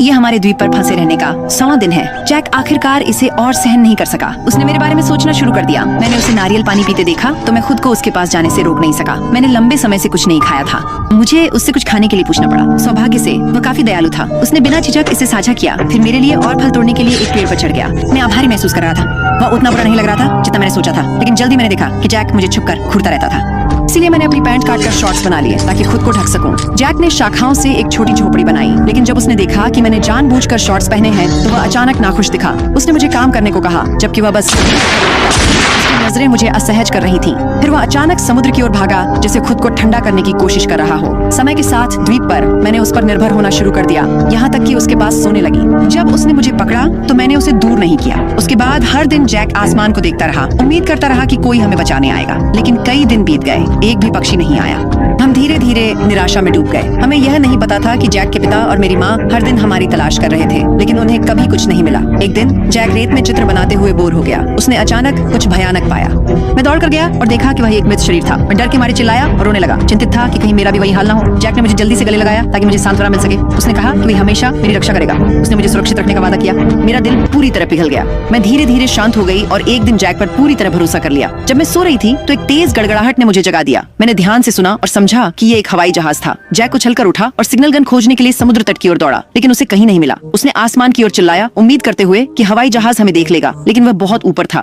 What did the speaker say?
ये हमारे द्वीप पर फंसे रहने का 100वां दिन है। जैक आखिरकार इसे और सहन नहीं कर सका। उसने मेरे बारे में सोचना शुरू कर दिया। मैंने उसे नारियल पानी पीते देखा तो मैं खुद को उसके पास जाने से रोक नहीं सका। मैंने लंबे समय से कुछ नहीं खाया था। मुझे उससे कुछ खाने के लिए पूछना पड़ा। सौभाग्य से वह काफी दयालु था। उसने बिना झिझक इसे साझा किया, फिर मेरे लिए और फल तोड़ने के लिए एक पेड़ पर चढ़ गया। मैं आभारी महसूस कर रहा था। वह उतना बुरा नहीं लग रहा था जितना मैंने सोचा था, लेकिन जल्दी मैंने देखा कि जैक मुझे छुपकर घूरता रहता था। इसीलिए मैंने अपनी पैंट काटकर शॉर्ट्स बना लिए ताकि खुद को ढक सकूं। जैक ने शाखाओं से एक छोटी झोपड़ी बनाई, लेकिन जब उसने देखा कि मैंने जानबूझकर शॉर्ट्स पहने हैं तो वह अचानक नाखुश दिखा। उसने मुझे काम करने को कहा, जबकि वह बस उसकी नजरें मुझे असहज कर रही थीं। फिर वह अचानक समुद्र की ओर भागा, जैसे खुद को ठंडा करने की कोशिश कर रहा हो। समय के साथ द्वीप पर मैंने उस पर निर्भर होना शुरू कर दिया, यहाँ तक कि उसके पास सोने लगी। जब उसने मुझे पकड़ा तो मैंने उसे दूर नहीं किया। उसके बाद हर दिन जैक आसमान को देखता रहा, उम्मीद करता रहा कि कोई हमें बचाने आएगा, लेकिन कई दिन बीत गए, एक भी पक्षी नहीं आया। हम धीरे धीरे निराशा में डूब गए। हमें यह नहीं पता था कि जैक के पिता और मेरी माँ हर दिन हमारी तलाश कर रहे थे, लेकिन उन्हें कभी कुछ नहीं मिला। एक दिन जैक रेत में चित्र बनाते हुए बोर हो गया। उसने अचानक कुछ भयानक पाया। मैं दौड़ कर गया और देखा कि वह एक मृत शरीर था। मैं डर के मारे चिल्लाया और रोने लगा। चिंतित था कि कहीं मेरा भी वही हाल ना हो। जैक ने मुझे जल्दी से गले लगाया ताकि मुझे सांत्वना मिल सके। उसने कहा कि वह हमेशा मेरी रक्षा करेगा। उसने मुझे सुरक्षित रखने का वादा किया। मेरा दिल पूरी तरह पिघल गया। मैं धीरे धीरे शांत हो गई और एक दिन जैक पर पूरी तरह भरोसा कर लिया। जब मैं सो रही थी तो एक तेज गड़गड़ाहट ने मुझे जगा दिया। मैंने ध्यान से सुना और समझा कि ये एक हवाई जहाज था। जैक उछलकर उठा और सिग्नल गन खोजने के लिए समुद्र तट की ओर दौड़ा, लेकिन उसे कहीं नहीं मिला। उसने आसमान की ओर चिल्लाया, उम्मीद करते हुए कि हवाई जहाज हमें देख लेगा, लेकिन वह बहुत ऊपर था।